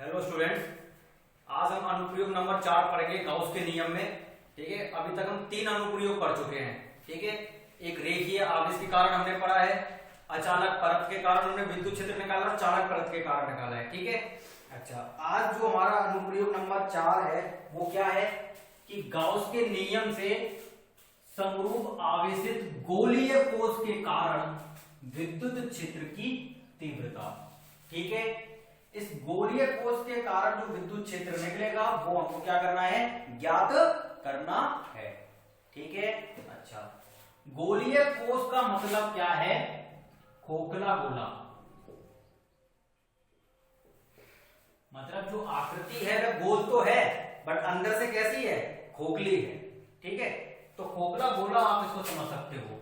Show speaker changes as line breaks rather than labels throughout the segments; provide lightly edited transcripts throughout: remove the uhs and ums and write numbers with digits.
Hello students, आज हम अनुप्रयोग नंबर 4 पढ़ेंगे गाउस के नियम में। ठीक है, अभी तक हम 3 अनुप्रयोग पढ़ चुके हैं। ठीक है, एक रेखीय आवेश के कारण हमने पढ़ा है, अचानक परत के कारण हमने विद्युत क्षेत्र निकाला और चालक परत के कारण निकाला है। ठीक है, अच्छा, आज जो हमारा अनुप्रयोग नंबर 4 है वो क्या है कि गाउस के नियम से समरूप आवेशित गोलीय कोश के कारण विद्युत क्षेत्र की तीव्रता। ठीक है, इस गोलीय कोश के कारण जो विद्युत क्षेत्र निकलेगा वो हमको क्या करना है, ज्ञात करना है। ठीक है, अच्छा, गोलीय कोश का मतलब क्या है? खोखला गोला, मतलब जो आकृति है वह गोल तो है बट अंदर से कैसी है, खोखली है। ठीक है, तो खोखला गोला आप इसको समझ सकते हो।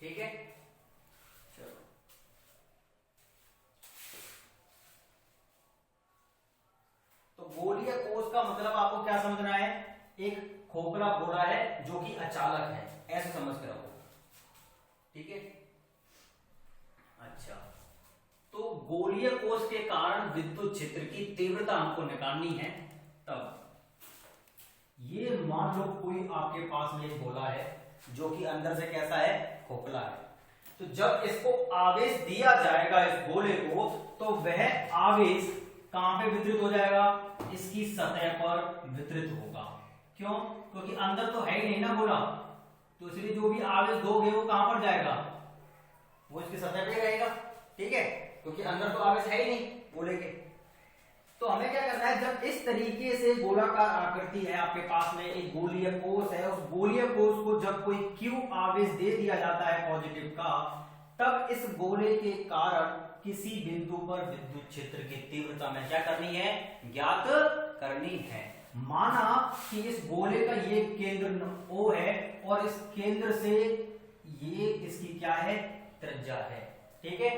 ठीक है, चलो, तो गोलीय कोश का मतलब आपको क्या समझना है? एक खोखला गोला है जो कि अचालक है, ऐसे समझ के रखो। ठीक है, अच्छा, तो गोलीय कोश के कारण विद्युत क्षेत्र की तीव्रता हमको निकालनी है। तब ये मान लो कोई आपके पास में एक गोला है जो कि अंदर से कैसा है, खोखला है। तो जब इसको आवेश दिया जाएगा इस गोले को, तो वह आवेश कहां पे वितरित हो जाएगा? इसकी सतह पर वितरित होगा। क्यों? क्योंकि अंदर तो है ही नहीं ना गोला, तो इसलिए जो भी आवेश दोगे वो कहां पर जाएगा, वो इसकी सतह पे रहेगा। ठीक है, क्योंकि अंदर तो आवेश है ही नहीं गोले के। तो हमें क्या करना है, जब इस तरीके से गोलाकार आकृति है आपके पास में, एक गोलीय कोश है, उस गोलीय कोश को जब कोई Q आवेश दे दिया जाता है पॉजिटिव का, तब इस गोले के कारण किसी बिंदु पर विद्युत क्षेत्र की तीव्रता में क्या करनी है, ज्ञात करनी है। माना कि इस गोले का ये केंद्र O है और इस केंद्र से ये इसकी क्या है, त्रिज्या है। ठीक है,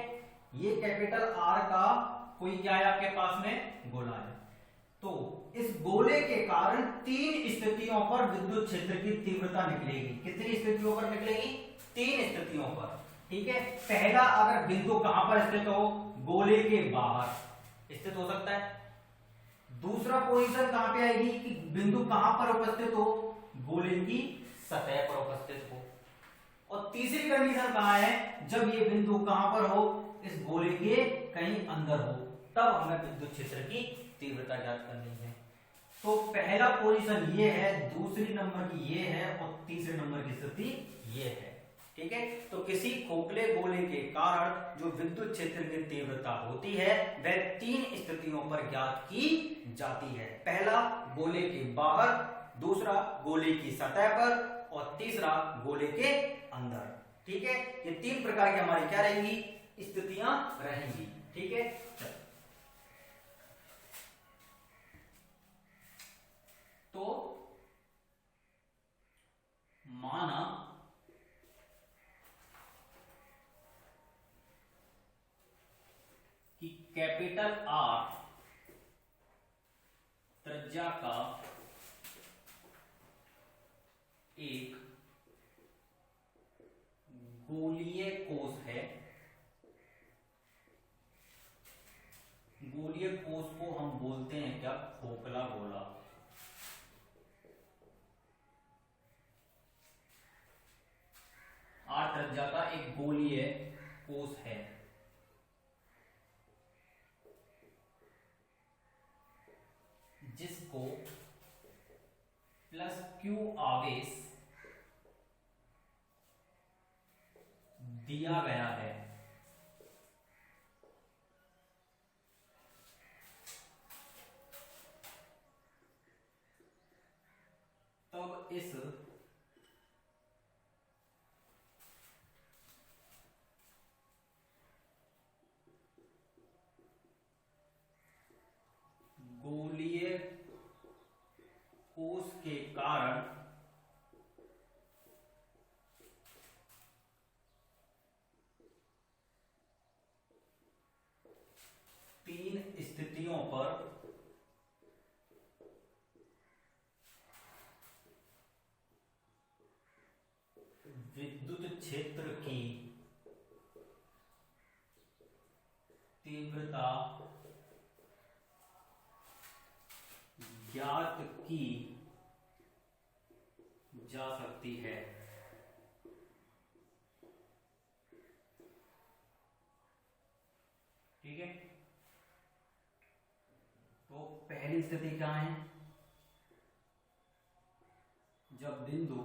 ये कैपिटल R का कोई क्या है आपके पास में, गोला है। तो इस गोले के कारण 3 स्थितियों पर विद्युत क्षेत्र की तीव्रता निकलेगी। कितनी स्थितियों पर निकलेगी? 3 स्थितियों पर। ठीक है, पहला, अगर बिंदु कहां पर स्थित हो, गोले के बाहर स्थित हो सकता है। दूसरा पोजीशन कहां पे आएगी कि बिंदु कहां पर उपस्थित हो, गोले की सतह पर उपस्थित हो। और तीसरी कंडीशन कहां है, जब ये बिंदु कहां पर हो, इस गोले के कहीं अंदर हो, तब हमें विद्युत क्षेत्र की तीव्रता ज्ञात करनी है। तो पहला पोजीशन ये है, दूसरी नंबर की ये है और तीसरे नंबर की स्थिति ये है। ठीक है, तो किसी खोखले गोले के कारण जो विद्युत क्षेत्र की तीव्रता होती है वह 3 स्थितियों पर ज्ञात की जाती है। पहला, गोले के बाहर, दूसरा गोले की सतह पर और तीसरा गोले के अंदर। ठीक है, ये 3 प्रकार की हमारी क्या रहेंगी, स्थितियां रहेंगी। ठीक है, तो माना कि कैपिटल R त्रिज्या का एक गोलीय कोश है। गोलीय कोश को हम बोलते हैं क्या, खोखला गोला। R त्रिज्या का एक गोलीय कोश है जिसको प्लस Q आवेश दिया गया है। तब इस गोलीय कोश के कारण तीन स्थितियों पर विद्युत क्षेत्र की तीव्रता ज्ञात की जा सकती है। ठीक है, तो पहली स्थिति क्या है, जब बिंदु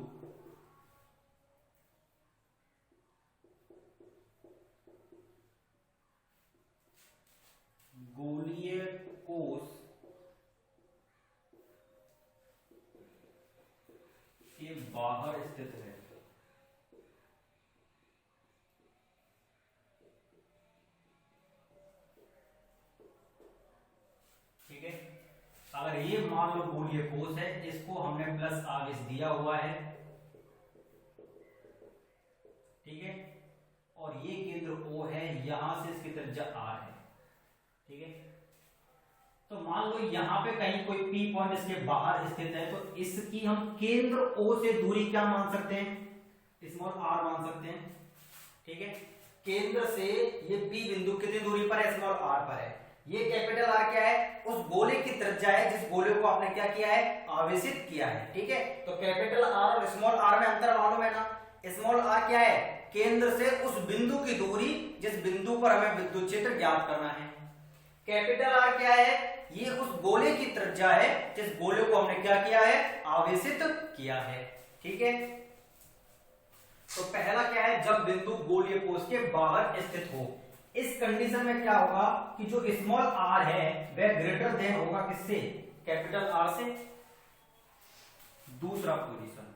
गोलीय कोष के बाहर स्थित है। ठीक है, अगर ये मान लो गोलीय कोष है, इसको हमने प्लस आवेश दिया हुआ है। ठीक है, और ये केंद्र O है, यहां से इसकी त्रिज्या R है। ठीक है, तो मान लो यहां पे कहीं कोई P पॉइंट इसके बाहर स्थित है, तो इसकी हम केंद्र O से दूरी क्या मान सकते हैं, स्मॉल r मान सकते हैं। ठीक है, केंद्र से ये P बिंदु कितनी दूरी पर है, स्मॉल r पर है। ये कैपिटल R क्या है, उस गोले की त्रिज्या है जिस गोले को आपने क्या किया है, आवेशित किया है। ठीक है, तो कैपिटल R और स्मॉल r में अंतर मालूम है ना। स्मॉल r क्या है, केंद्र से उस बिंदु की दूरी जिस बिंदु पर हमें विद्युत क्षेत्र ज्ञात करना है। कैपिटल R क्या है, ये उस गोले की त्रिज्या है जिस गोले को हमने क्या किया है, आवेशित किया है। ठीक है, तो पहला क्या है, जब बिंदु गोलीय कोष के बाहर स्थित हो। इस कंडीशन में क्या होगा कि जो स्मॉल r है वह ग्रेटर देन होगा किससे, कैपिटल R से। दूसरा पोजीशन,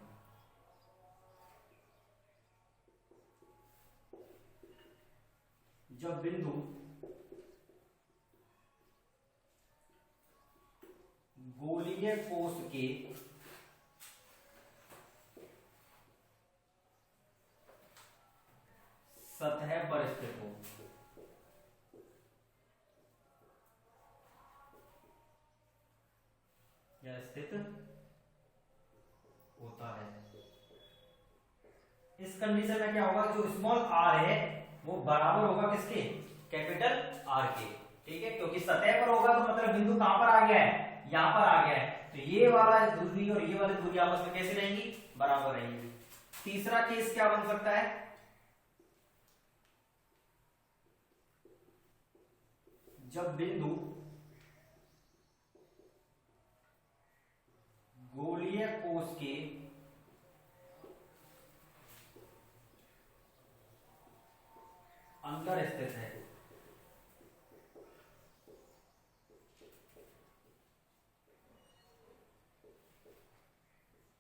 जब बिंदु गोलीय कोष के सतह पर स्थित हो। या स्थित होता है। इस कंडीशन में क्या होगा, जो स्मॉल r है वो बराबर होगा किसके, कैपिटल R के। ठीक है, क्योंकि सतह पर होगा तो मतलब बिंदु कहां पर आ गया है, यहां पर आ गया है, तो ये वाला दूरी और ये वाली दूरी आपस में कैसे रहेंगी, बराबर रहेंगी। तीसरा केस क्या बन सकता है, जब बिंदु गोलीय कोष के अंदर स्थित है।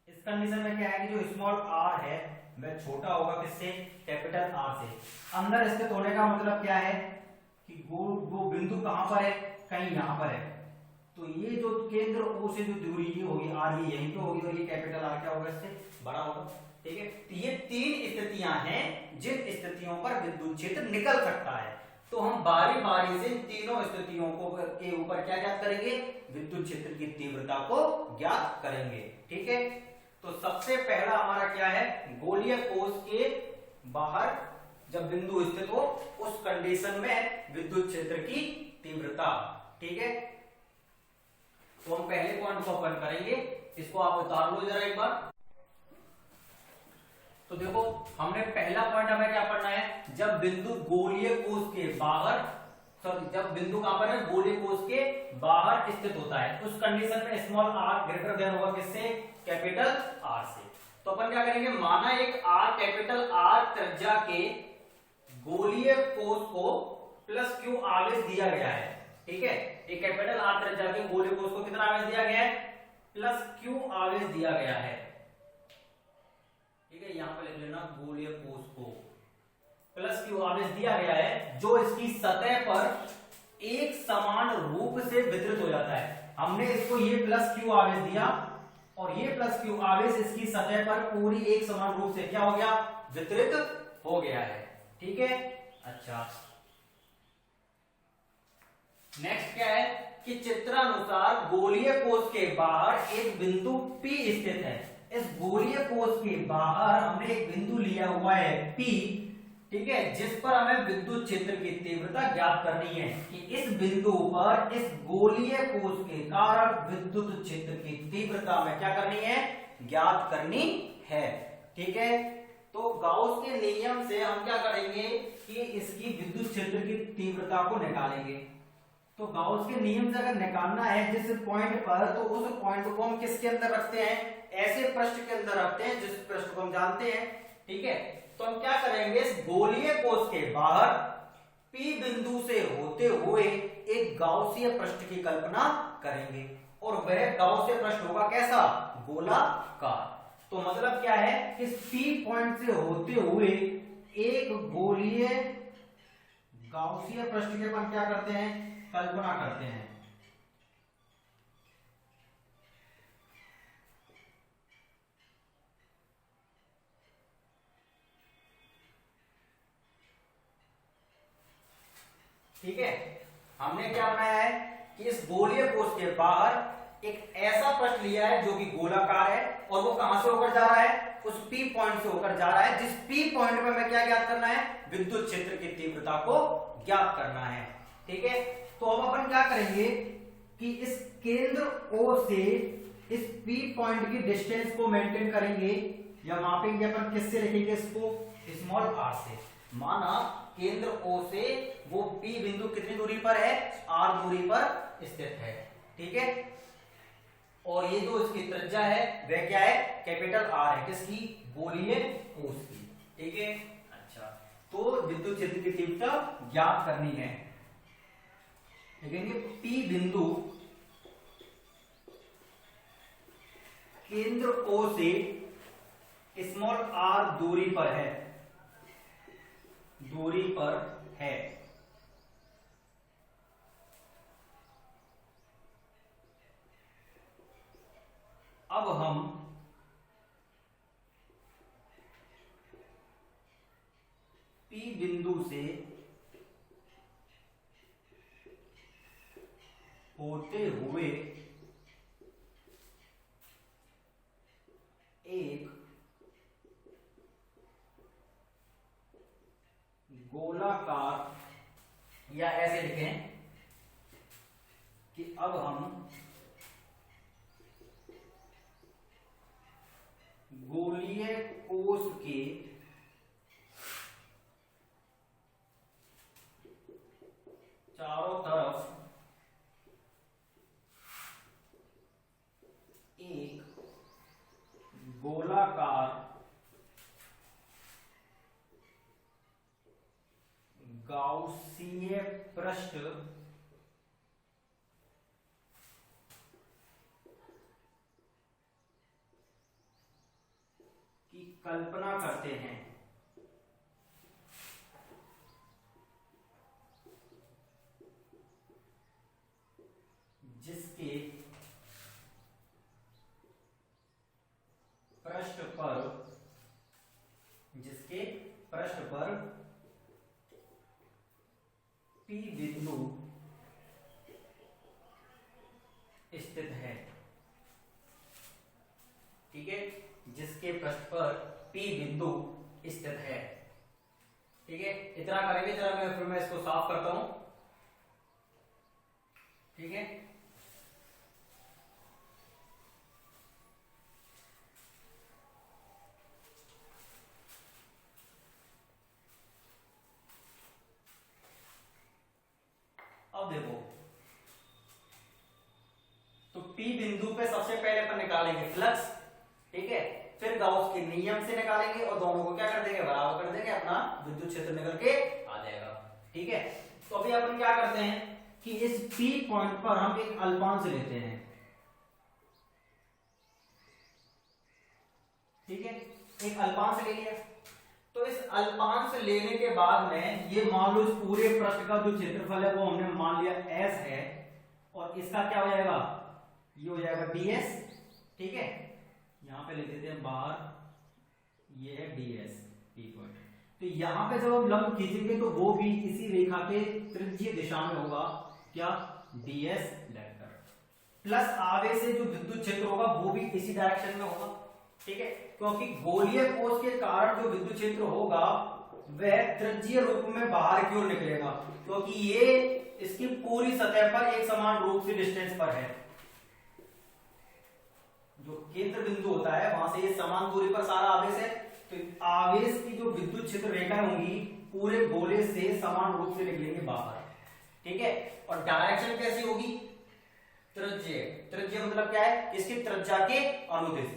इस कंडीशन में क्या है कि जो स्मॉल r है वह छोटा होगा किससे, कैपिटल R से। अंदर स्थित होने का मतलब क्या है कि वो बिंदु कहां पर है, कहीं यहां पर है, तो ये जो केंद्र O से जो दूरी ये होगी R, ये यहीं पे होगी, और ये कैपिटल R क्या होगा, इससे बड़ा होगा। ठीक है, तो ये तीन स्थितियां हैं जिन स्थितियों पर विद्युत क्षेत्र निकल सकता है। तो हम बारी बारी से तीनों स्थितियों को के ऊपर क्या ज्ञात करेंगे, विद्युत क्षेत्र की तीव्रता को ज्ञात करेंगे। ठीक है, तो सबसे पहला हमारा क्या है, गोलीय कोष के बाहर जब बिंदु स्थित हो उस कंडीशन में विद्युत क्षेत्र की तीव्रता। ठीक है, तो हम पहले पॉइंट को अपन करेंगे, इसको आप उतार लो जरा एक बार। तो देखो, हमने पहला पॉइंट हमें क्या पढ़ना है, जब बिंदु गोलीय कोष के बाहर, सॉरी जब बिंदु कहां पर है, गोलीय कोष के बाहर स्थित होता है, उस कंडीशन में स्मॉल r ग्रेटर देन होगा किससे, कैपिटल R से। तो अपन क्या करेंगे, माना एक r कैपिटल R त्रिज्या के गोलीय कोष को प्लस q आवेश दिया गया है। ठीक है, एक कैपिटल R त्रिज्या के गोलीय कोष को कितना आवेश दिया गया है, प्लस q आवेश दिया गया है। ठीक है, यहां पर लिख लेना, गोलीय कोष को प्लस q आवेश दिया गया है, जो इसकी सतह पर एक समान रूप से वितरित हो जाता है। हमने इसको ये प्लस q आवेश दिया और ये प्लस q आवेश इसकी सतह पर पूरी एक समान रूप से क्या हो गया, वितरित हो गया है। ठीक है, अच्छा नेक्स्ट क्या है कि चित्रानुसार गोलीय कोष के बाहर एक बिंदु P स्थित है। इस गोलीय कोष के बाहर हमने एक बिंदु लिया हुआ है P। ठीक है, जिस पर हमें विद्युत क्षेत्र की तीव्रता ज्ञात करनी है कि इस बिंदु पर इस गोलीय कोश के कारण विद्युत क्षेत्र की तीव्रता में क्या करनी है, ज्ञात करनी है। ठीक है, तो गाउस के नियम से हम क्या करेंगे कि इसकी विद्युत क्षेत्र की तीव्रता को निकालेंगे। तो गाउस के नियम से अगर निकालना है जिस पॉइंट पर, तो उस पॉइंट को हम किसके अंदर रखते हैं, ऐसे पृष्ठ के अंदर रखते हैं जिस पृष्ठ को हम जानते हैं। ठीक है, तो हम क्या करेंगे, इस गोलीय कोश के बाहर P बिंदु से होते हुए एक गाउसीय पृष्ठ की कल्पना करेंगे और वह गाउसीय पृष्ठ होगा कैसा, गोलाकार। तो मतलब क्या है, इस P पॉइंट से होते हुए एक गोलीय गाउसीय पृष्ठ के अपन क्या करते हैं, कल्पना करते हैं। ठीक है, हमने क्या बनाया है कि इस गोलीय कोश के बाहर एक ऐसा पृष्ठ लिया है जो कि गोलाकार है और वो कहां से होकर जा रहा है, उस P पॉइंट से होकर जा रहा है, जिस P पॉइंट पे हमें क्या ज्ञात करना है, विद्युत क्षेत्र की तीव्रता को ज्ञात करना है। ठीक है, तो अब अपन क्या करेंगे कि इस केंद्र O से इस P पॉइंट की डिस्टेंस को मेंटेन करेंगे या मापेंगे अपन, किससे लिखेंगे इसको, स्मॉल r से। माना केंद्र O से वो P बिंदु कितनी दूरी पर है, r दूरी पर स्थित है। ठीक है, और ये जो इसकी त्रिज्या है वह क्या है, कैपिटल R है, किसकी, गोलीय कोश की। ठीक है, अच्छा, तो विद्युत क्षेत्र की तीव्रता ज्ञात करनी है। देखेंगे P बिंदु केंद्र O से स्मॉल r दूरी पर है, दूरी पर है। अब हम P बिंदु से होते हुए एक गोलाकार, या ऐसे लिखें कि अब हम गोलीय कोश के चारों तरफ एक गोलाकार गाउसीय पृष्ठ की कल्पना करते हैं। जिसके पृष्ठ पर P बिंदु स्थित है। ठीक है, जिसके पृष्ठ पर P बिंदु स्थित है। ठीक है, इतना करेंगे, जरा फिर मैं इसको साफ करता हूं। ठीक है, अब देखो, तो P बिंदु पे सबसे पहले अपन निकालेंगे फ्लक्स। ठीक है, फिर गाउस के नियम से निकालेंगे और दोनों को क्या कर देंगे, बराबर कर देंगे, अपना विद्युत क्षेत्र निकल के आ जाएगा। ठीक है, तो अभी अपन क्या करते हैं कि इस P पॉइंट पर हम एक अल्पांश लेते हैं। ठीक है, एक अल्पांश ले लिया, तो इस अल्पांश लेने के बाद में ये मान लो इस पूरे पृष्ठ का जो क्षेत्रफल है वो हमने मान लिया S है, और इसका क्या हो जाएगा, ये हो जाएगा ds। ठीक है, यहां पे लिख देते हैं बाहर, ये है ds P पॉइंट। तो यहां पे जब हम लंब खींचेंगे तो वो भी इसी रेखा के त्रिज्यीय दिशा में होगा, क्या, ds वेक्टर, प्लस आगे से जो विद्युत क्षेत्र होगा वो भी इसी डायरेक्शन में होगा। ठीक है, क्योंकि गोलीय कोश के कारण जो विद्युत क्षेत्र होगा वह त्रिज्यीय रूप में बाहर की ओर निकलेगा, क्योंकि ये इसकी पूरी सतह पर एक समान रूप से डिस्टेंस पर है। जो केंद्र बिंदु होता है वहां से ये समान दूरी पर सारा आवेश है, तो आवेश की जो विद्युत क्षेत्र रेखाएं होंगी पूरे गोले से समान रूप से निकलेंगे बाहर, ठीक है। और डायरेक्शन कैसी होगी? त्रिज्यीय। त्रिज्यीय मतलब क्या है? इसकी त्रिज्या के अनुदिश।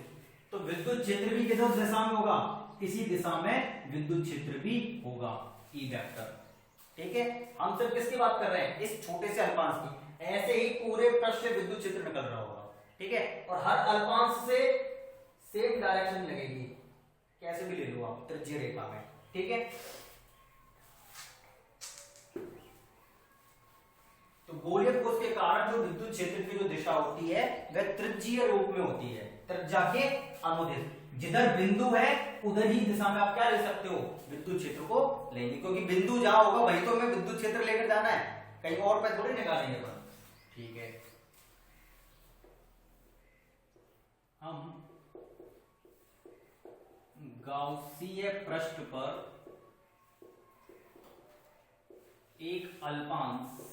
तो विद्युत क्षेत्र भी किस दिशा में होगा? इसी दिशा में विद्युत क्षेत्र भी होगा, ई वेक्टर, ठीक है। हम सिर्फ किसकी बात कर रहे हैं? इस छोटे से अल्पांश की। ऐसे ही पूरे पृष्ठ से विद्युत क्षेत्र निकल रहा होगा, ठीक है। और हर अल्पांश से सेम डायरेक्शन लगेगी, कैसे भी ले लो आप त्रिज्यीय रेखा में, ठीक है। तो गोलीय कोश के कारण जो विद्युत क्षेत्र की जो दिशा होती है वह त्रिज्यीय रूप में होती है, त्रिज्या के अनुदिश। जिधर बिंदु है उधर ही दिशा में आप क्या ले सकते हो? विद्युत क्षेत्र को लेंगे, क्योंकि बिंदु जहां होगा वही तो हमें विद्युत क्षेत्र लेकर जाना है, कहीं और पे थोड़ी निकालेंगे अपन, ठीक है। हम गाउसीय पृष्ठ पर एक अल्पांश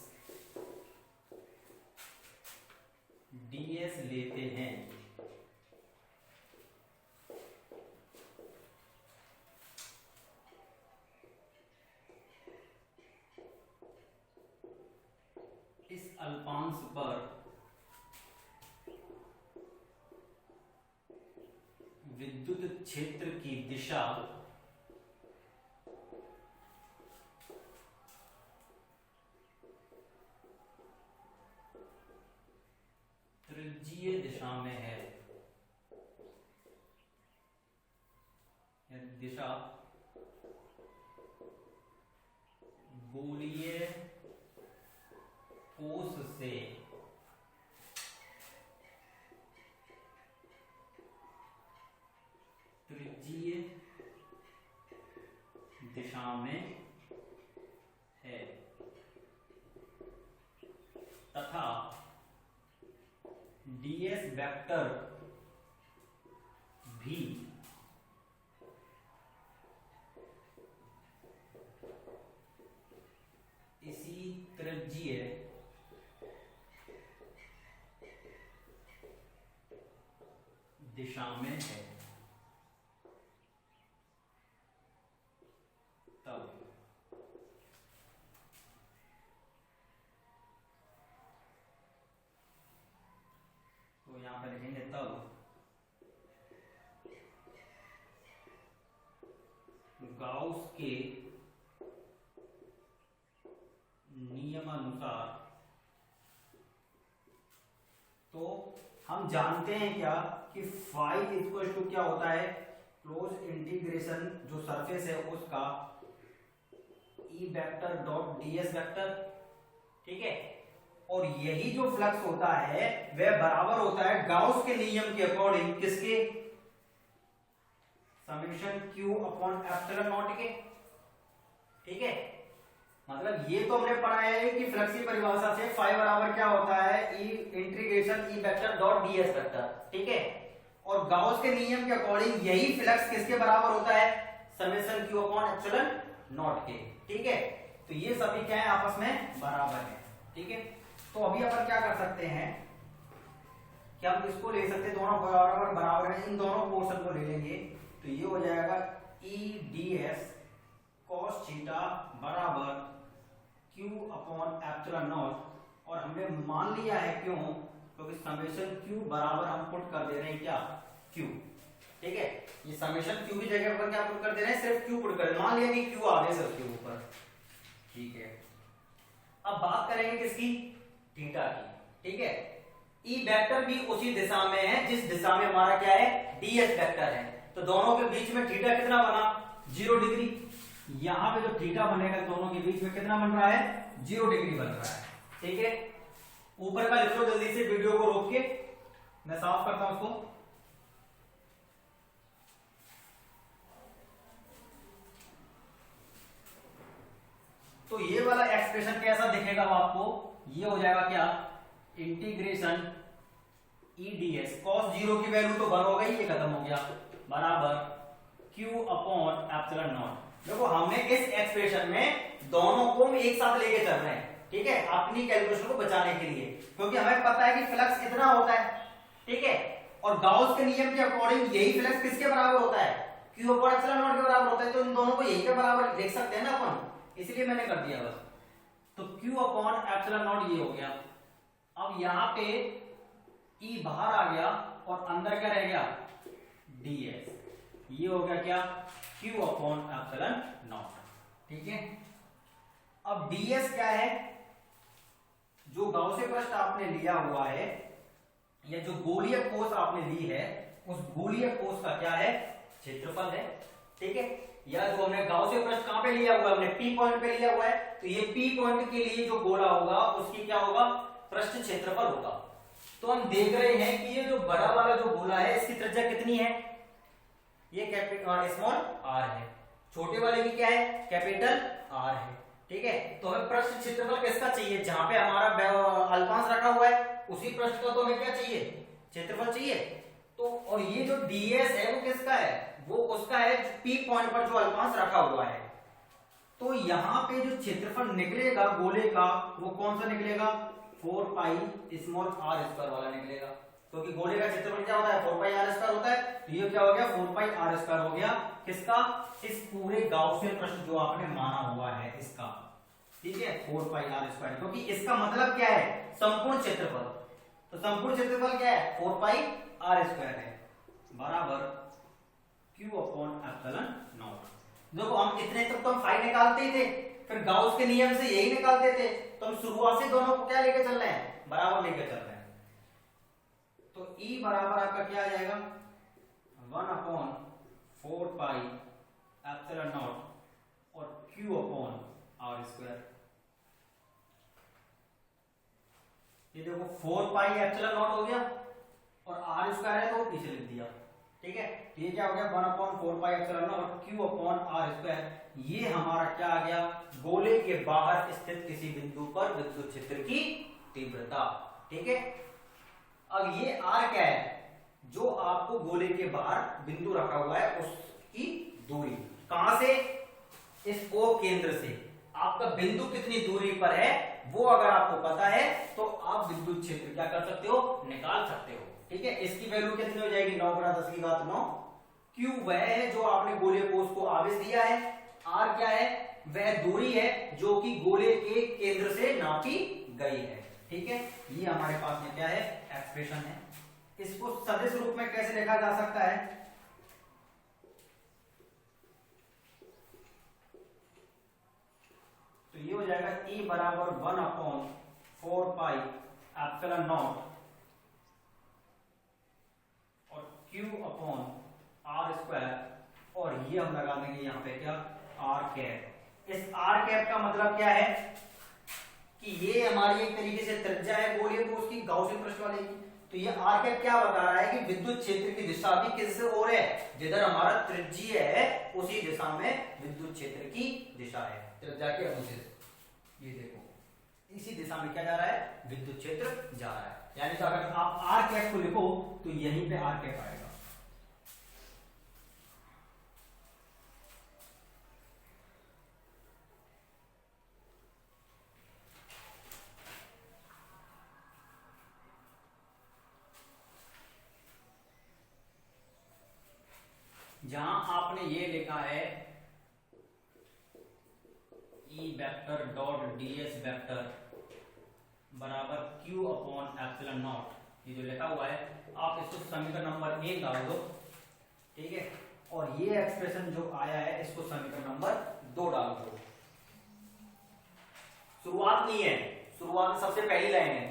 ds लेते हैं। इस अल्पांश पर विद्युत क्षेत्र की दिशा त्रिज्यीय दिशा में है। यह दिशा गोलीय कोश से त्रिज्यीय दिशा में है तथा ds वेक्टर भी इसी त्रिज्यीय दिशा में है। तब तो यहां पर लिखेंगे तब गाउस के नियमानुसार, तो हम जानते हैं क्या कि फाई इक्वल टू क्या होता है? क्लोज इंटीग्रेशन जो सरफेस है उसका ई वेक्टर डॉट ds वेक्टर, ठीक है। और यही जो फ्लक्स होता है वह बराबर होता है गाउस के नियम के अकॉर्डिंग किसके? Summation q upon epsilon not के, ठीक है। मतलब ये तो हमने पढ़ा है कि फ्लक्स की परिभाषा से फाई बराबर क्या होता है? E integration E vector dot ds vector, ठीक है। और गाउस के नियम के अकॉर्डिंग यही फ्लक्स किसके बराबर होता है? Summation q upon epsilon not के, ठीक है। तो ये सभी क्या है? आपस में बराबर है, ठीक है। तो अभी अपन क्या कर सकते हैं कि हम इसको ले सकते हैं, दोनों बराबर बराबर है, इन दोनों पोर्शन को ले लेंगे तो ये हो जाएगा ई ds cos थीटा बराबर q अपॉन एप्सिलॉन नॉट। और हमने मान लिया है क्यों? क्योंकि समेशन q बराबर हम पुट कर दे रहे हैं क्या? q, ठीक है। ये समेशन q की जगह पर क्या पुट कर दे रहे हैं? सिर्फ q पुट कर दे, मान लिया कि q आवेश है उसके ऊपर, ठीक है। अब बात करेंगे किसकी? थीटा की, ठीक है। ई वेक्टर भी उसी दिशा में है जिस दिशा में हमारा क्या है? ds वेक्टर है। तो दोनों के बीच में थीटा कितना बना? 0 डिग्री। यहां पे जो थीटा बनेगा दोनों के बीच में कितना बन रहा है? 0 डिग्री बन रहा है, ठीक है। ऊपर का लिख लो जल्दी से, वीडियो को रोक के मैं साफ करता हूं उसको। तो ये वाला एक्सप्रेशन कैसा दिखेगा आपको? ये हो जाएगा क्या? इंटीग्रेशन ई ds cos 0 की वैल्यू तो 1 हो गई, ये खत्म हो गया, बराबर q अपॉन एप्सिलॉन नॉट। देखो हमने इस एक्सप्रेशन में दोनों को एक साथ लेके चल रहे हैं, ठीक है, अपनी कैलकुलेशन को बचाने के लिए, क्योंकि हमें पता है कि फ्लक्स इतना होता है, ठीक है, और गाउस के नियम के अकॉर्डिंग यही फ्लक्स किसके बराबर होता है, Q अपॉन एप्सिलॉन नॉट के बराबर होता है, तो इन दोनों को यही के बराबर लिख सकते हैं ना अपन, इसलिए मैंने कर दिया बस। तो Q अपॉन एप्सिलॉन नॉट ये हो गया। अब यहाँ पे E बाहर आ गया और अंदर क्या रह गया, ds, ये हो गया क्या, Q अपॉन एप्सिलॉन नॉट, ठीक है। अब ds क्या है, जो गाउसियन पृष्ठ आपने लिया हुआ है या जो गोलीय कोस आपने ली है, उस गोलीय कोस का क्या है, क्षेत्रफल है, ठीक है। या जो हमने गाउसियन पृष्ठ कहां पे लिया हुआ है, हमने P पॉइंट पे लिया हुआ है, तो ये P पॉइंट के लिए जो गोला होगा उसकी क्या होगा, पृष्ठ क्षेत्रफल होगा। तो हम देख रहे हैं कि ये जो बड़ा वाला जो गोला है इसकी त्रिज्या कितनी है, ये कैपिटल स्मॉल r है, छोटे वाले की क्या है, कैपिटल R है, ठीक है। तो हमें पृष्ठ क्षेत्रफल किसका चाहिए, जहां पे हमारा अल्पांश रखा हुआ है उसी पृष्ठ का तो हमें क्या चाहिए, क्षेत्रफल चाहिए। तो और ये जो ds है वो किसका है, वो उसका है P पॉइंट पर जो अल्पांश रखा हुआ है। तो यहाँ पे जो क्षेत्रफल निकलेगा गोले का वो कौन सा निकलेगा, 4 पाई स्मॉल r स्क्वायर वाला निकलेगा, क्योंकि गोले का क्षेत्रफल क्या होता है, 4 पाई r स्क्वायर होता है। तो ये क्या हो गया, 4 पाई r स्क्वायर हो गया किसका, इस पूरे गाउसियन प्रश्न जो आपने माना हुआ है इसका, ठीक है, 4 पाई r स्क्वायर, क्योंकि इसका मतलब क्या है, संपूर्ण क्षेत्रफल। तो संपूर्ण क्षेत्रफल क्या है, 4 पाई r स्क्वायर है, बराबर Q अपॉन एप्सिलॉन नॉट। देखो हम इतने तक तो हम फाई निकालते ही थे, फिर गाउस के नियम से यही निकालते थे, तो हम शुरुआत से दोनों को क्या लेके चल रहे हैं, बराबर लेके चल रहे हैं। तो E बराबर आपका क्या आ जाएगा, 1 अपॉन 4 पाई एप्सिलॉन नॉट और Q अपॉन r स्क्वायर। ये देखो 4 पाई एप्सिलॉन नॉट हो गया और r स्क्वायर है तो पीछे लिख दिया, ठीक है। ये क्या हो गया, 1 upon 4 pi epsilon not Q upon r square. ये हमारा क्या आ गया, गोले के बाहर स्थित किसी बिंदु पर विद्युत क्षेत्र की तीव्रता, ठीक है। अब ये r क्या है, जो आपको गोले के बाहर बिंदु रखा हुआ है उसकी दूरी, कहां से, इस O केंद्र से आपका बिंदु कितनी दूरी पर है वो अगर आपको पता है तो आप विद्युत क्षेत्र क्या कर सकते हो, निकाल सकते हो, ठीक है। इसकी वैल्यू कितनी हो जाएगी, 9 गुणा 10 की घात 9। Q वह है जो आपने गोले कोष को आवेश दिया है, R क्या है, वह दूरी है जो कि गोले के केंद्र से नापी गई है, ठीक है। ये हमारे पास में क्या है, एक्सप्रेशन है। इसको सदिश रूप में कैसे लिखा जा सकता है, तो ये हो जाएगा E बराबर 1 अपॉन 4 पाई एप्सिलॉन नॉट और Q अपॉन r स्क्वायर, और ये हम लगा देंगे यहाँ पे क्या, r कैप। इस r कैप का मतलब क्या है कि ये हमारी एक तरीके से त्रिज्या है गोलीय कोष की, गाउसियन पृष्ठ वाले की। तो ये r कैप क्या बता रहा है कि विद्युत क्षेत्र की दिशा भी किससे हो रही है, जिधर हमारा त्रिज्यीय है उसी दिशा में विद्युत क्षेत्र की दिशा है, त्रिज्या के अनुसार। ये देखो इसी दिशा में क्या जा रहा है, विद्युत क्षेत्र जा रहा है। यानी कि अगर आप r कैप को लिखो तो यहीं पे r कैप आएगा। जहां आपने ये लिखा है E vector dot ds vector बराबर Q अपॉन एप्सिलॉन नॉट, ये जो लिखा हुआ है आप इसको समीकरण नंबर 1 डाल दो, ठीक है। और ये एक्सप्रेशन जो आया है इसको समीकरण नंबर 2 डाल दो। शुरुआत नहीं है, शुरुआत में सबसे पहली लाइन है,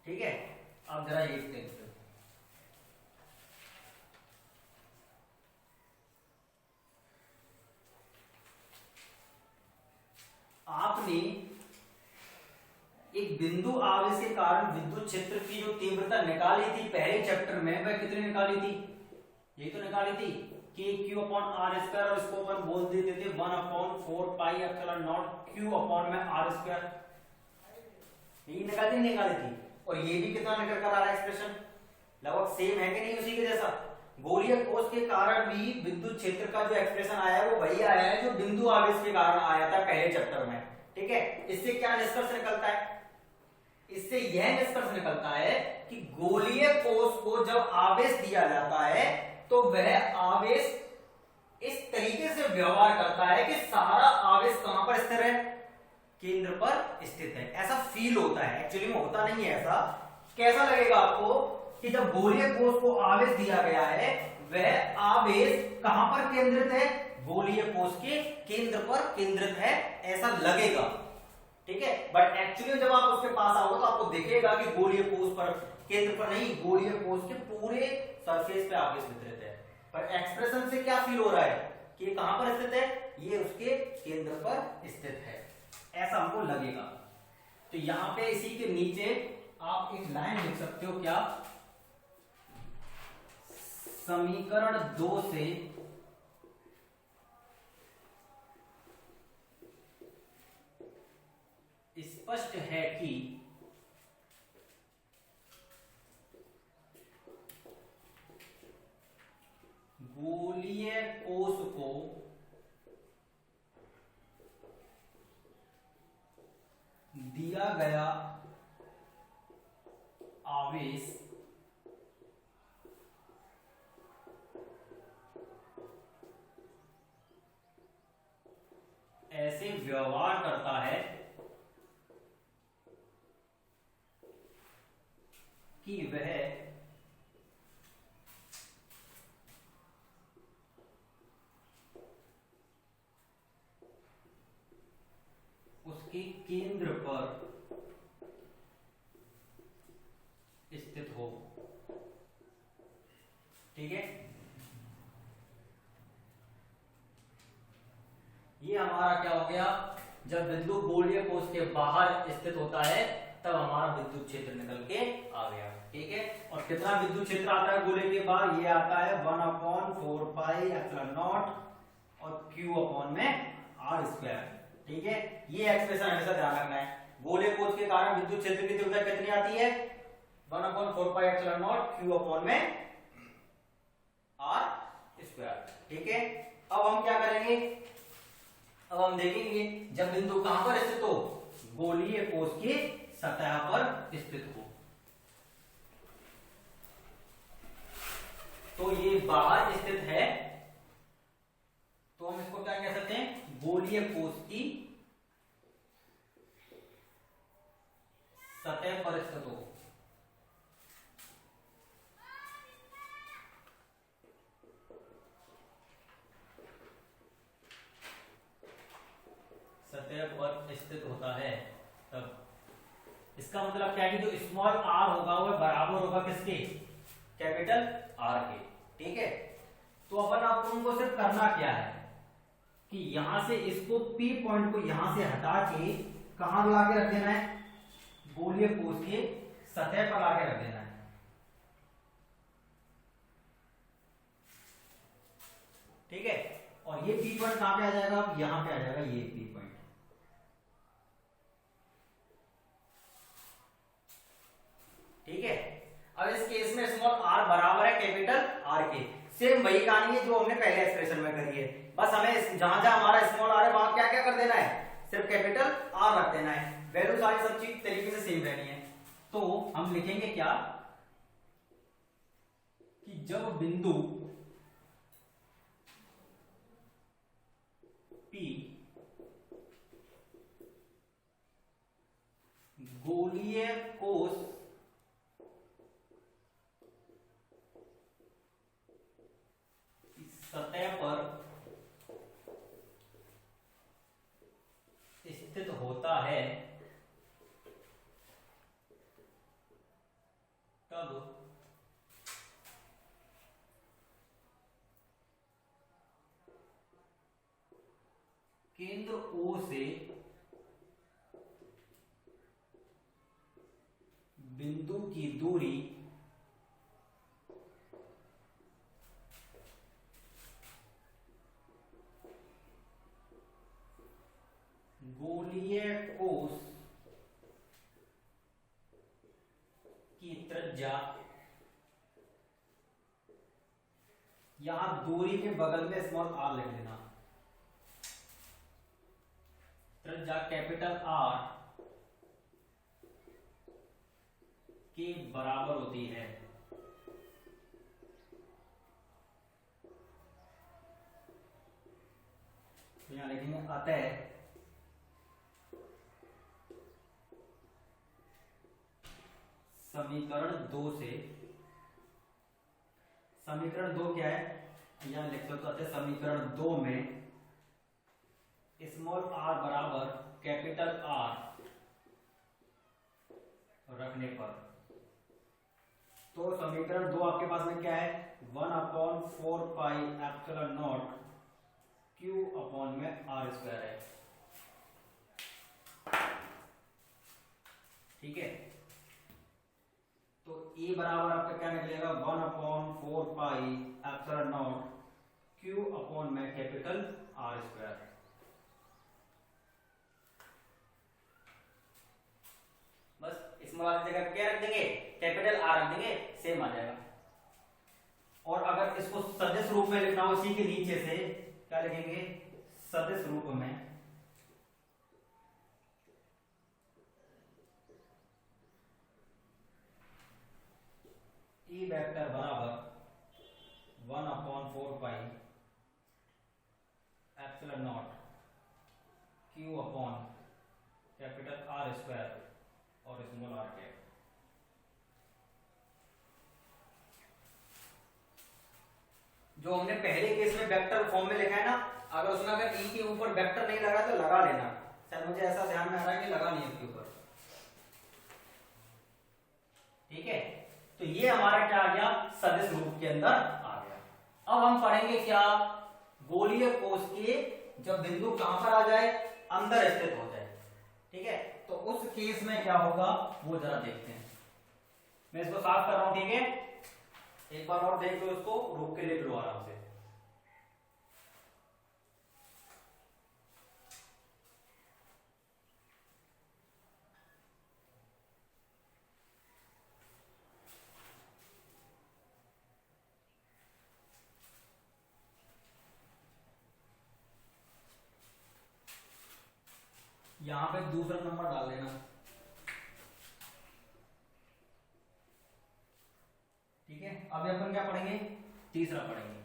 ठीक है। अब जरा ये देखते हैं, आपने एक बिंदु आवेश के कारण विद्युत क्षेत्र की जो तीव्रता निकाली थी पहले चैप्टर में, वह कितनी निकाली थी, यही तो निकाली थी कि Q अपॉन r स्क्वायर, और इसको अपन बोल देते थे 1 upon 4 pi epsilon not Q upon में r स्क्वायर, यही निकाली थी। और ये भी कितना निकल कर आ रहा है एक्सप्रेशन, लगभग सेम है कि नहीं उसी के जैसा। गोलीय कोष के कारण भी विद्युत क्षेत्र का जो एक्सप्रेशन आया है वो वही आया है जो बिंदु आवेश के कारण आया था पहले चैप्टर में। ठीक है, इससे क्या निष्कर्ष निकलता है? इससे यह निष्कर्ष निकलता है कि गोलीय कोष को जब आवेश दिया जाता है तो वह आवेश इस तरीके से व्यवहार करता है कि सारा आवेश कहां पर स्थिर है? केंद्र पर स्थित है। ऐसा फील होता है, एक्चुअली में होता नहीं है ऐसा। कैसा लगेगा आपको कि जब गोलीय कोष को आवेश दिया गया है वह आवेश कहां पर केंद्रित है? गोलीय कोष के केंद्र पर केंद्रित है, ऐसा लगेगा। ठीक है, बट एक्चुअली जब आप उसके पास आओगे तो आपको दिखेगा कि गोलीय कोष पर, केंद्र पर नहीं, गोलीय कोष के पूरे सरफेस पे आवेश वितरित है। पर एक्सप्रेशन से क्या फील हो रहा है कि ये कहां पर स्थित है? ये उसके केंद्र पर स्थित है, ऐसा हमको लगेगा। तो यहां पे इसी के नीचे आप एक लाइन लिख सकते हो, क्या? समीकरण 2 से स्पष्ट है कि गोलीय कोष को दिया गया आवेश ऐसे व्यवहार करता है कि वह उसके केंद्र पर स्थित हो। ठीक है, ये हमारा क्या हो गया? जब बिंदु गोलीय कोष के बाहर स्थित होता है तब हमारा विद्युत क्षेत्र निकल के आ गया। ठीक है, और कितना विद्युत क्षेत्र आता है गोले के बाहर? ये आता है 1/4πε0 और Q अपॉन में R²। ठीक है, ये एक्सप्रेशन हमेशा ध्यान रखना है। गोले कोष के कारण विद्युत क्षेत्र की तीव्रता कितनी आती है? 1/4πε0 Q अपॉन में R²। ठीक है, अब हम क्या करेंगे? अब हम देखेंगे जब बिंदु कहां पर स्थित हो? गोलीय कोष की सतह पर स्थित हो। तो ये बाहर स्थित है, तो हम इसको क्या कह सकते हैं? गोलीय कोष की सतह पर स्थित हो। सतह पर स्थित होता है तब इसका मतलब क्या है कि जो स्मॉल r होगा वह बराबर होगा किसके? कैपिटल R के। ठीक है, तो अपन आपको सिर्फ करना क्या है कि यहां से इसको P पॉइंट को यहां से हटा के कहां ला के रख देना है? गोलीय कोष के सतह पर ला के रख देना है। ठीक है, और ये P पॉइंट कहां पे आ जाएगा? यहां पे आ जाएगा ये P पॉइंट। ठीक है, अब इस केस में स्मॉल r बराबर है कैपिटल R के। सेम वही कहानी है जो हमने पहले एक्सप्रेशन में करी है, बस हमें जहां जहां हमारा स्मॉल r है वहां क्या क्या कर देना है? सिर्फ कैपिटल R रख देना है। वैल्यू सारी सब चीज तरीके से सेम रहनी है। तो हम लिखेंगे क्या कि जब बिंदु P गोलीय कोष सतह पर स्थित होता है तब केंद्र O से बिंदु की दूरी गोलीय कोष की त्रिज्या यहां दूरी के बगल में स्मॉल आर लिख देना। त्रिज्या कैपिटल आर के बराबर होती है। तो यहां लिखेंगे अतः समीकरण 2 से, समीकरण 2 क्या है, यहां लिख सकते हैं समीकरण 2 में स्मॉल आर बराबर कैपिटल आर रखने पर, तो समीकरण 2 आपके पास में क्या है, 1/4 pi epsilon not Q upon में आर स्क्वायर है। ठीक है, तो E बराबर आपका क्या निकलेगा, 1/4 pi epsilon not Q upon में कैपिटल आर स्क्वायर। बस स्मॉल आर की जगह क्या रख देंगे, कैपिटल आर रख देंगे, सेम आ जाएगा। और अगर इसको सदिश रूप में लिखना हो, इसी के नीचे से क्या लिखेंगे, सदिश रूप में E वेक्टर बराबर 1/4 pi epsilon not Q upon capital R square और स्मॉल आर कैप। जो हमने पहले केस में वेक्टर फॉर्म में लिखा है ना, अगर उसमें अगर ई के ऊपर वेक्टर नहीं लगा तो लगा लेना। शायद मुझे ऐसा ध्यान में आ रहा है कि लगा नहीं है इसके ऊपर। ठीक है, तो ये हमारा क्या आ गया, सदिश रूप के अंदर आ गया। अब हम पढ़ेंगे क्या, गोलीय कोश के जब बिंदु कहां पर आ जाए, अंदर स्थित हो जाए। ठीक है, तो उस केस में क्या होगा वो जरा देखते हैं। मैं इसको साफ कर रहा हूं। ठीक है, एक बार और देख लो, उसको रोक के लिख लो आराम से। यहां पे दूसरा नंबर डाल देना। ठीक है, अभी अपन क्या पढ़ेंगे, तीसरा पढ़ेंगे।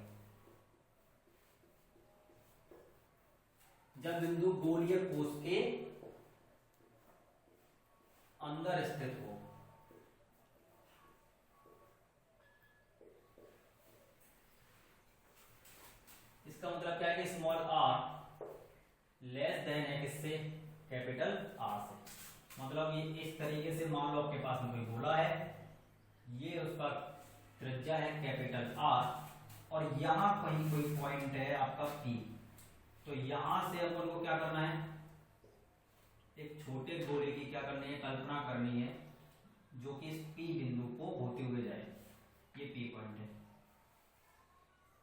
जब बिंदु गोलीय कोश के अंदर स्थित हो, इसका मतलब क्या है कि स्मॉल आर लेस देन है किससे, कैपिटल आर से। मतलब ये इस तरीके से मान लो आपके पास में कोई गोला है, ये उसका त्रिज्या है कैपिटल आर, और यहां कहीं कोई पॉइंट है आपका पी। तो यहां से अपन को क्या करना है, एक छोटे गोले की क्या करनी है, कल्पना करनी है, जो कि इस पी बिंदु को होते हुए जाए। ये पी पॉइंट है,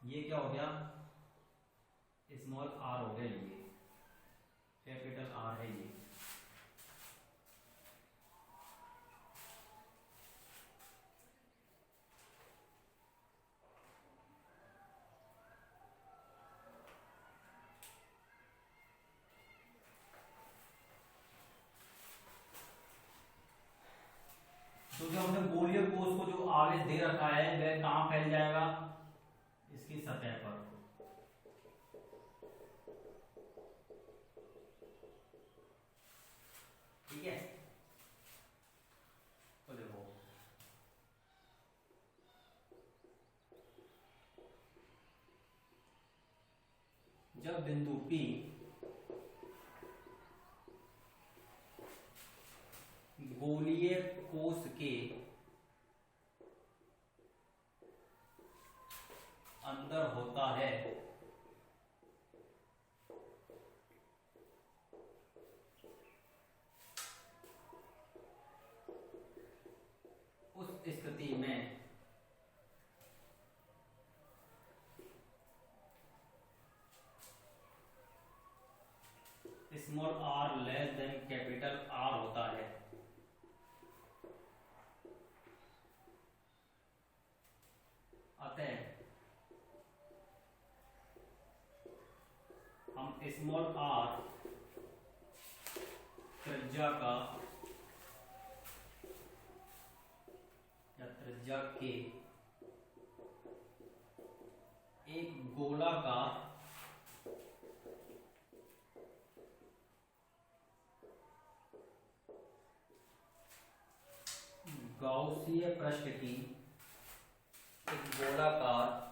ये क्या हो गया, स्मॉल आर हो गया, ये कैपिटल आर है ये। तो जो हमने गोलीय कोश को जो आवेश दे रखा है वह कहां फैल जाएगा, इसकी सतह पर। ठीक है, तो देखो जब बिंदु P गोलीय कोश के अंदर होता है, उस स्थिति में small R less than capital R होता है। अतः स्मॉल आर त्रिज्या का या त्रिज्या के एक गोलाकार गाउसीय पृष्ठ की एक गोलाकार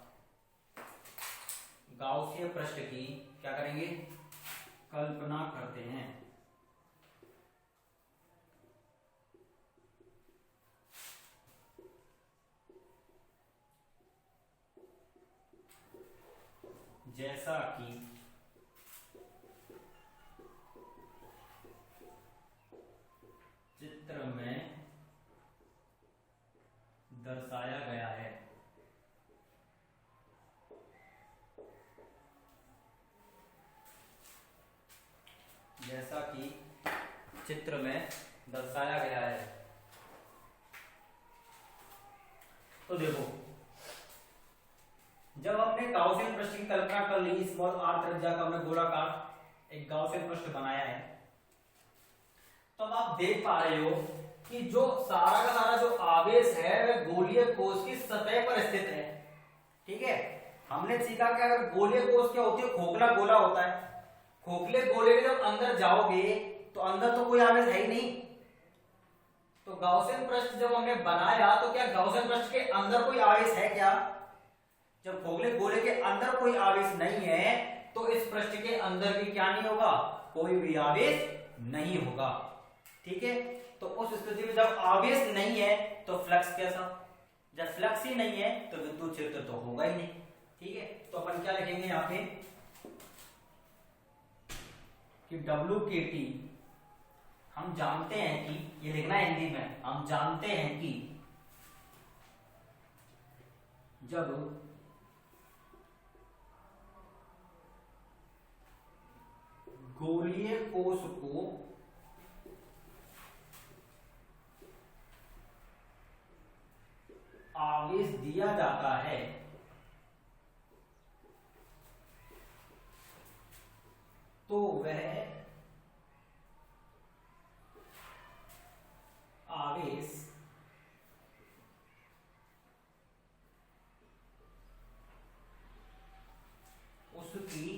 गाउसीय पृष्ठ की क्या करेंगे, कल्पना करते हैं। जैसा कि चित्र में दर्शाया गया है। जैसा कि चित्र में दर्शाया गया है। तो देखो, जब हमने गाउसियन पृष्ठ की कल्पना कर ली, स्मॉल आर त्रिज्या का हमने गोलाकार एक गाउसियन पृष्ठ बनाया है, तो अब आप देख पा रहे हो कि जो सारा का सारा जो आवेश है वह गोलीय कोश की सतह पर स्थित है। ठीक है, हमने सीखा कि अगर गोलीय कोश क्या होती है, खोखला गोला होता है। खोखले गोले के जब अंदर जाओगे तो अंदर तो कोई आवेश है ही नहीं। तो गाउसियन पृष्ठ जब हमने बनाया तो क्या गाउसियन पृष्ठ के अंदर कोई आवेश है क्या? जब खोखले गोले के अंदर कोई आवेश नहीं है तो इस पृष्ठ के अंदर भी क्या नहीं होगा, कोई भी आवेश नहीं होगा। ठीक है, तो उस स्थिति में जब आवेश नहीं है तो फ्लक्स कैसा? जब फ्लक्स ही नहीं है तो विद्युत क्षेत्र तो होगा ही नहीं। ठीक है, तो अपन क्या लिखेंगे यहाँ पे कि WKT, हम जानते हैं कि, ये लिखना है हिंदी में, हम जानते हैं कि जब गोलीय कोश को आवेश दिया जाता है तो वह आवेश उसकी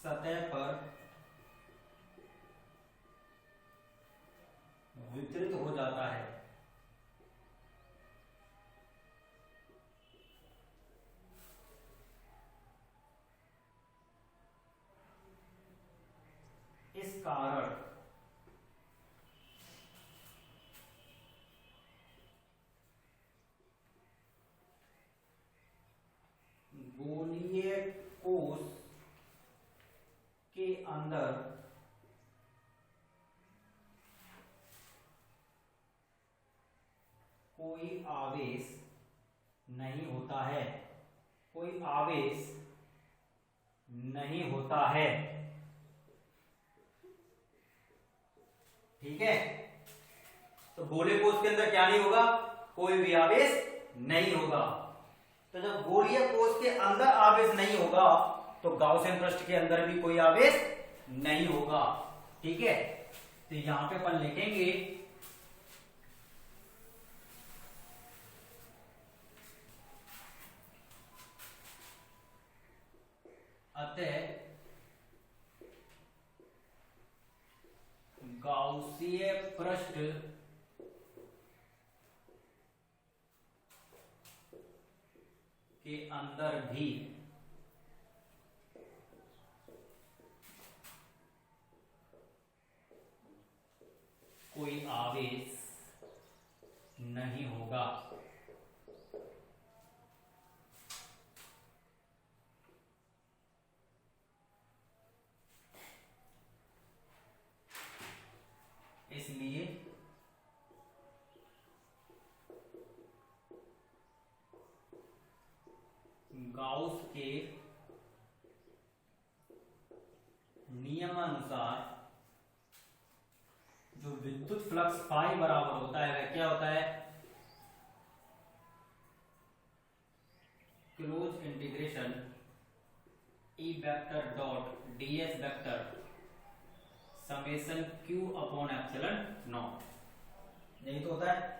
सतह पर वितरित हो जाता है। इस कारण गोलीय कोश के अंदर कोई आवेश नहीं होता है, कोई आवेश नहीं होता है। ठीक है, तो गोलीय कोश के अंदर क्या नहीं होगा, कोई भी आवेश नहीं होगा। तो जब गोलीय कोश के अंदर आवेश नहीं होगा तो गाउसियन पृष्ठ के अंदर भी कोई आवेश नहीं होगा। ठीक है, तो यहां पे अपन लिखेंगे अतः गाउसीय पृष्ठ के अंदर भी कोई आवेश नहीं होगा। इसलिए गाउस के नियमानुसार जो विद्युत फ्लक्स फाई बराबर होता है वह क्या होता है, close integration E vector dot ds vector summation q upon epsilon not. यही तो होता है।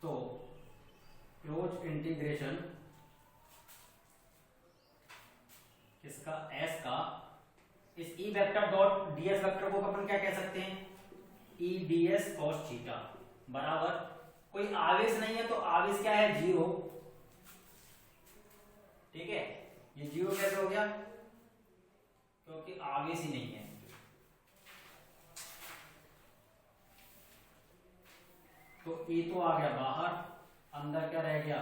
तो क्लोज इंटीग्रेशन इसका s का इस ई वेक्टर डॉट ds वेक्टर को अपन क्या कह सकते हैं, ई ds cos थीटा बराबर, कोई आवेश नहीं है तो आवेश क्या है, जीरो। ठीक है, ये जीरो कैसे हो गया, क्योंकि आवेश ही नहीं है। तो e तो आ गया बाहर, अंदर क्या रह गया,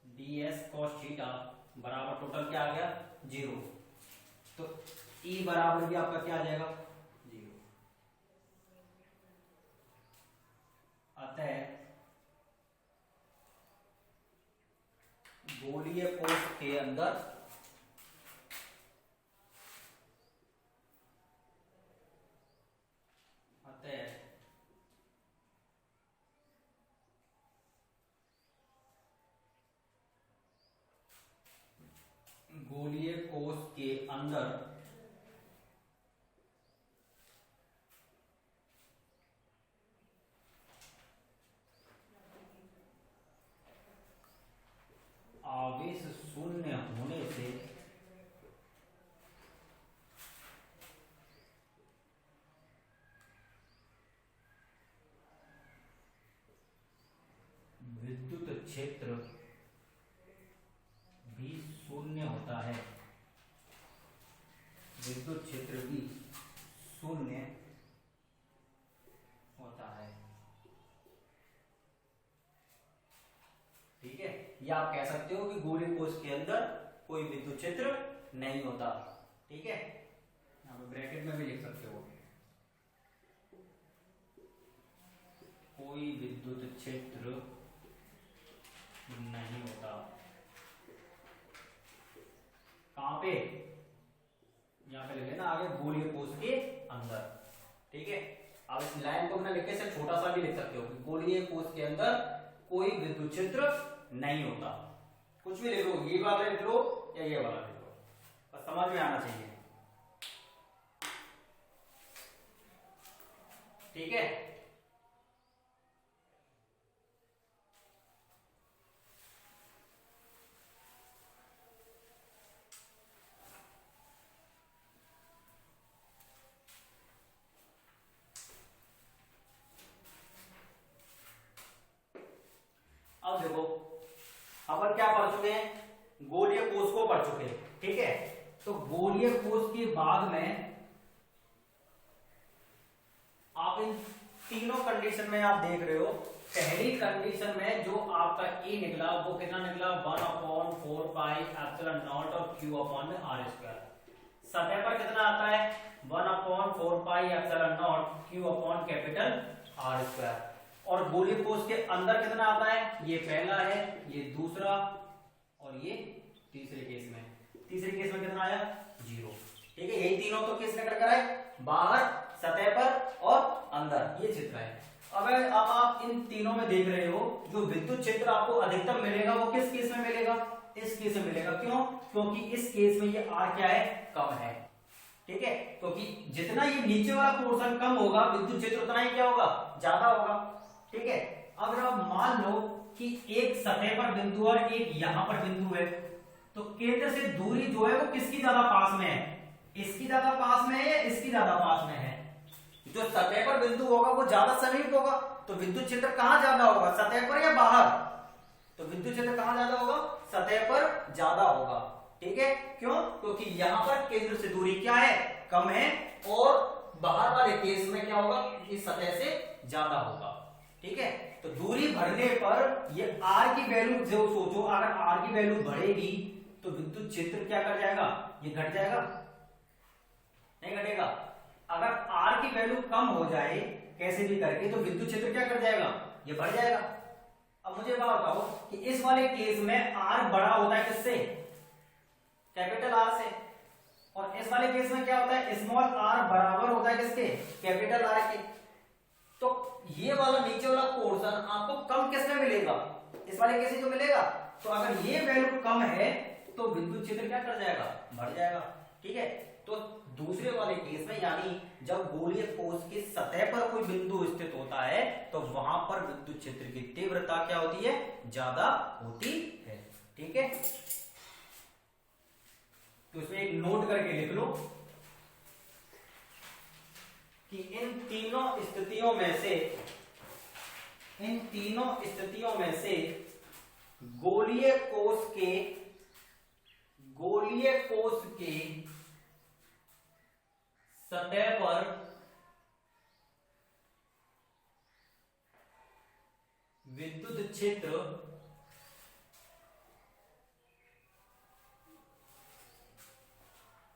ds cos थीटा बराबर टोटल क्या आ गया, जीरो। तो E बराबर भी आपका क्या आ जाएगा, जीरो। अतः गोलीय कोश के अंदर गोलीय कोश के अंदर आवेश शून्य होने से विद्युत क्षेत्र भी शून्य होता है, विद्युत क्षेत्र भी शून्य होता है। ठीक है, या आप कह सकते हो कि गोलीय कोश के अंदर कोई विद्युत क्षेत्र नहीं होता। ठीक है, यहां पे ब्रैकेट में भी लिख सकते हो, कोई विद्युत क्षेत्र नहीं होता। कहां पे, यहां पे लिखे ना आगे, गोलीय कोश के अंदर। ठीक है, अब इस लाइन को बिना लिखे से छोटा सा भी लिख सकते हो कि गोलीय कोश के अंदर कोई विद्युत क्षेत्र नहीं होता। कुछ भी लिख लो, ये वाला लिख लो या ये वाला लिख लो, बस समझ में आना चाहिए। ठीक है, अब देखो अपन क्या पढ़ चुके हैं, गोलीय कोश को पढ़ चुके हैं। ठीक है, तो गोलीय कोश के बाद में आप इन तीनों कंडीशन में आप देख रहे हो, पहली कंडीशन में जो आपका E निकला वो कितना निकला, 1/4 पाई एप्सिलॉन नॉट और Q अपॉन R स्क्वायर। सतह पर कितना आता है, 1/4 pi epsilon not Q upon capital R square. और गोलीय कोश के अंदर कितना आता है, ये पहला है, ये दूसरा और ये तीसरे केस में। तीसरे केस में कितना आया, जीरो। ठीक है, यही तीनों तो केस निकल कर आए, बाहर, सतह पर और अंदर, ये चित्र है। अब आप इन तीनों में देख रहे हो, जो विद्युत क्षेत्र आपको अधिकतम मिलेगा वो किस केस में मिलेगा, इस केस में मिलेगा। क्यों, क्योंकि इस केस में ये R क्या है, कम है। ठीक है, क्योंकि जितना ये नीचे वाला पोर्शन कम होगा, विद्युत क्षेत्र उतना ही क्या होगा, ज्यादा होगा। ठीक है, अगर आप मान लो कि एक सतह पर बिंदु और एक यहां पर बिंदु है, तो केंद्र से दूरी जो है वो किसकी ज्यादा पास में है, इसकी ज्यादा पास में है या इसकी ज्यादा पास में है। जो सतह पर बिंदु होगा वो ज्यादा समीप होगा, तो विद्युत क्षेत्र कहां ज्यादा होगा, सतह पर या बाहर। तो विद्युत क्षेत्र कहां ज्यादा होगा, सतह पर ज्यादा होगा। ठीक है, क्यों, क्योंकि यहां पर केंद्र से दूरी क्या है, कम है, और बाहर वाले केस में क्या होगा, इस सतह से ज्यादा होगा। ठीक है, तो दूरी बढ़ने पर ये R की वैल्यू जो सोचो, अगर R की वैल्यू बढ़ेगी तो विद्युत क्षेत्र क्या कर जाएगा, ये घट जाएगा, नहीं घटेगा। अगर R की वैल्यू कम हो जाए कैसे भी करके, तो विद्युत क्षेत्र क्या कर जाएगा, ये बढ़ जाएगा। अब मुझे बात बताओ कि इस वाले केस में R बड़ा होता है किससे, कैपिटल R से। और इस वाले केस में क्या होता है, स्मॉल r बराबर होता है किसके, कैपिटल R के। तो ये वाला नीचे वाला पोर्शन आपको कम किस में मिलेगा, इस वाले केस में जो मिलेगा। तो अगर ये वैल्यू कम है तो विद्युत क्षेत्र क्या कर जाएगा, बढ़ जाएगा। ठीक है, तो दूसरे वाले केस में यानी जब गोलीय कोश की सतह पर कोई बिंदु स्थित होता है तो वहां पर विद्युत क्षेत्र की तीव्रता क्या होती है, ज्यादा होती है। ठीक है, तो इसमें एक नोट करके लिख लो कि इन तीनों स्थितियों में से गोलीय कोश के सतह पर विद्युत क्षेत्र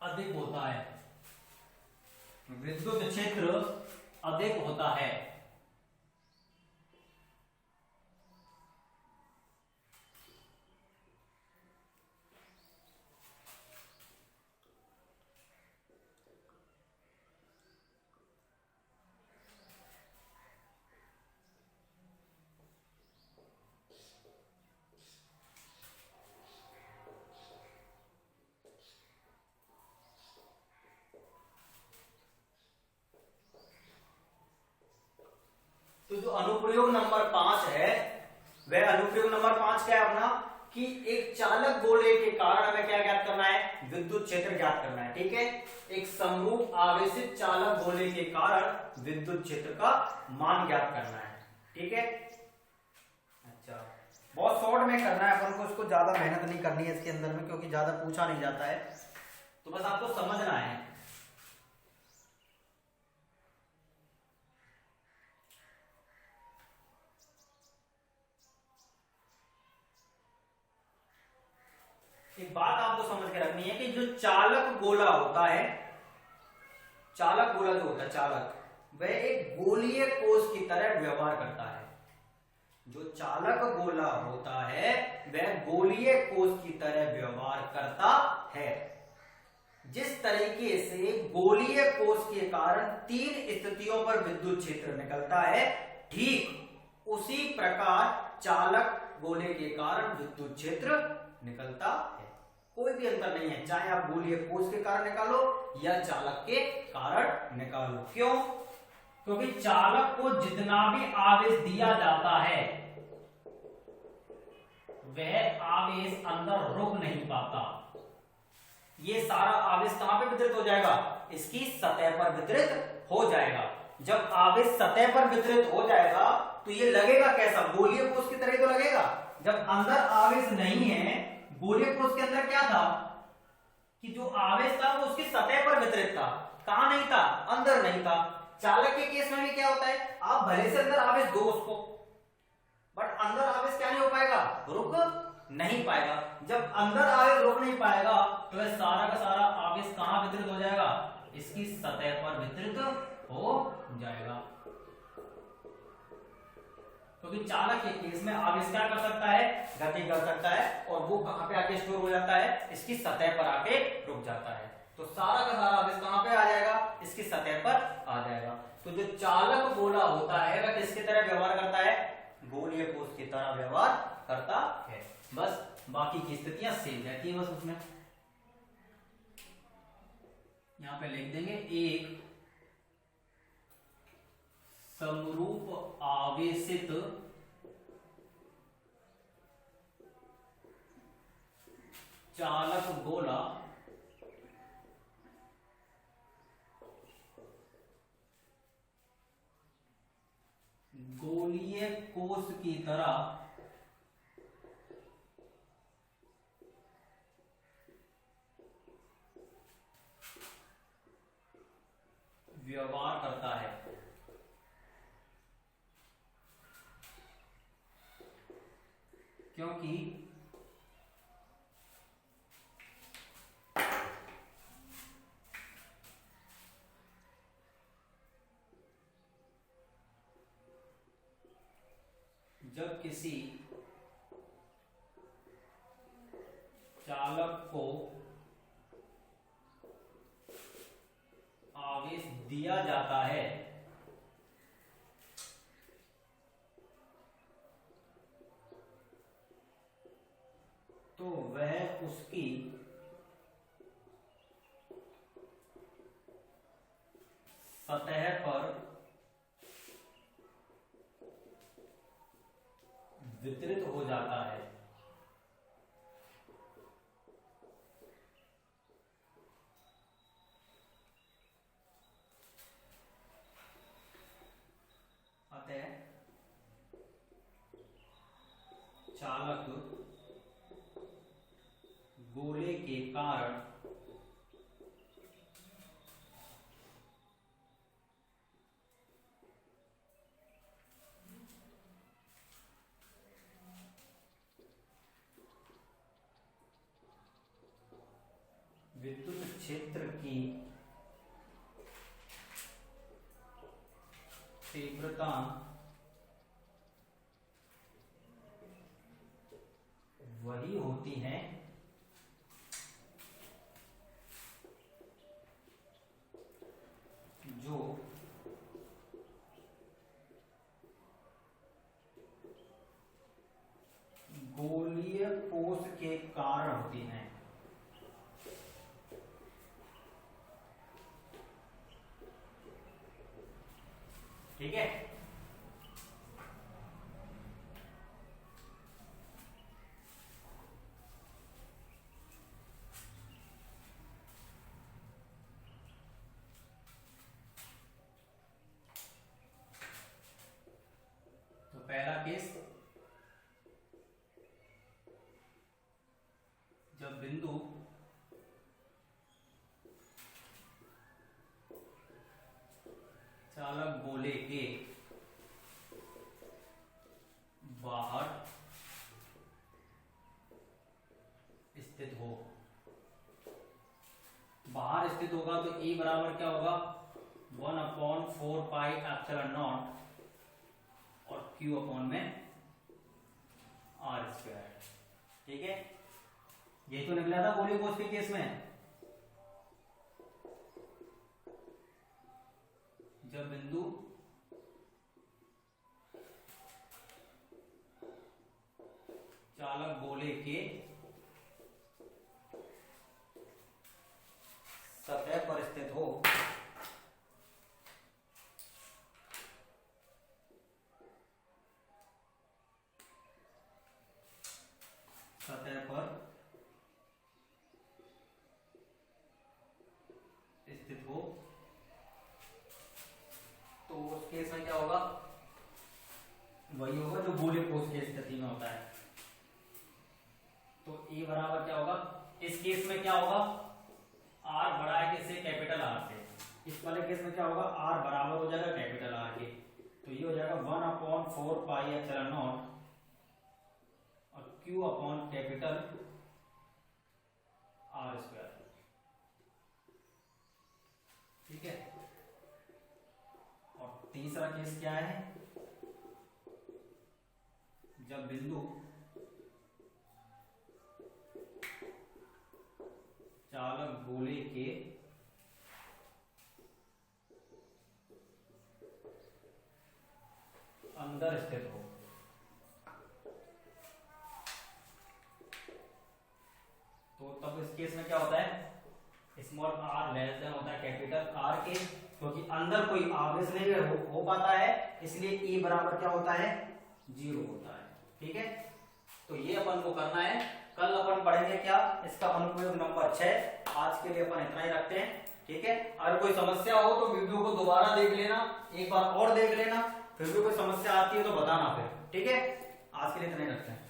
अधिक होता है, विद्युत क्षेत्र अधिक होता है। तो जो अनुप्रयोग नंबर 5 है, वह अनुप्रयोग नंबर 5 क्या है अपना, कि एक चालक गोले के कारण हमें क्या ज्ञात करना है, विद्युत क्षेत्र ज्ञात करना है। ठीक है, एक समरूप आवेशित चालक गोले के कारण विद्युत क्षेत्र का मान ज्ञात करना है। ठीक है, अच्छा, बहुत शॉर्ट में करना है अपन को, इसको ज्यादा मेहनत नहीं करनी है इसके अंदर में, क्योंकि ज्यादा पूछा नहीं जाता है, तो बस आपको समझना है। एक बात आपको समझ के रखनी है कि जो चालक गोला होता है, चालक गोला जो होता है चालक, वह एक गोलीय कोश की तरह व्यवहार करता है। जो चालक गोला होता है वह गोलीय कोश की तरह व्यवहार करता है। जिस तरीके से गोलीय कोश के कारण 3 स्थितियों पर विद्युत क्षेत्र निकलता है, ठीक उसी प्रकार चालक गोले के कारण विद्युत क्षेत्र निकलता है। कोई भी अंतर नहीं है, चाहे आप गोलीय कोश के कारण निकालो या चालक के कारण निकालो। क्यों? क्योंकि चालक को जितना भी आवेश दिया जाता है वह आवेश अंदर रुक नहीं पाता। ये सारा आवेश कहां पे वितरित हो जाएगा, इसकी सतह पर वितरित हो जाएगा। जब आवेश सतह पर वितरित हो जाएगा तो ये लगेगा कैसा, गोलीय कोश की तरह तो लगेगा। जब अंदर आवेश नहीं है, गोलीय कोश के अंदर क्या था कि जो आवेश था वो उसकी सतह पर वितरित था, कहां नहीं था, अंदर नहीं था। चालक के केस में भी क्या होता है, आप भले से अंदर आवेश दो उसको, बट अंदर आवेश क्या नहीं हो पाएगा, रुक नहीं पाएगा। जब अंदर आवेश रुक नहीं पाएगा तो वह सारा का सारा आवेश कहां वितरित हो जाएगा, इसकी सतह पर वितरित हो जाएगा। क्योंकि चालक के केस में आवेश क्या कर सकता है, गति कर सकता है, और वो कहां पे आके स्टोर हो जाता है, इसकी सतह पर आके रुक जाता है। तो सारा का सारा आवेश कहां पे आ जाएगा, इसकी सतह पर आ जाएगा। तो जो चालक गोला होता है वह किसकी तरह व्यवहार करता है, गोलीय कोश की तरह व्यवहार करता है। बस बाकी की स्थितियां सेम रहती है, बस उसमें यहां पे लिख देंगे एक समरूप आवेशित चालक गोला गोलीय कोश की तरह व्यवहार करता है। क्योंकि जब किसी चालक को दिया जाता है तो वह उसकी सतह पर वितरित हो जाता है। अतः चालक गोले के कारण विद्युत क्षेत्र की तीव्रता वही होती है जो गोलीय कोष के कारण होती है। ठीक है, तो पहला केस, जब बिंदु चालक गोले के बाहर स्थित हो, बाहर स्थित होगा तो E बराबर क्या होगा 1/4πε0 और Q अपॉन में r²। ठीक है, ये तो निकला था गोलीय कोष के केस में। जब बिंदु चालक गोले के सतह पर स्थित हो, सतह पर स्थित हो, तो उस केस में क्या होगा, वही होगा जो गोलीय कोष की स्थिति में होता है। तो E बराबर क्या होगा, इस केस में क्या होगा, R बड़ा है किससे, कैपिटल R से। इस वाले केस में क्या होगा, R बराबर हो जाएगा कैपिटल R के, तो ये हो जाएगा 1/4πε0 और Q अपॉन कैपिटल R²। ठीक है, और तीसरा केस क्या है, जब बिंदु चालक गोले के अंदर स्थित हो, तो तब इस केस में क्या होता है, स्मॉल r लेस देन होता है कैपिटल R के, क्योंकि अंदर कोई आवेश नहीं हो पाता है, इसलिए E बराबर क्या होता है, 0 होता है। ठीक है, तो ये अपन को करना है। कल अपन पढ़ेंगे क्या, इसका अनुप्रयोग नंबर 6। आज के लिए अपन इतना ही रखते हैं। ठीक है, अगर कोई समस्या हो तो वीडियो को दोबारा देख लेना, एक बार और देख लेना, फिर भी कोई समस्या आती है तो बताना फिर। ठीक है, आज के लिए इतना ही रखते हैं।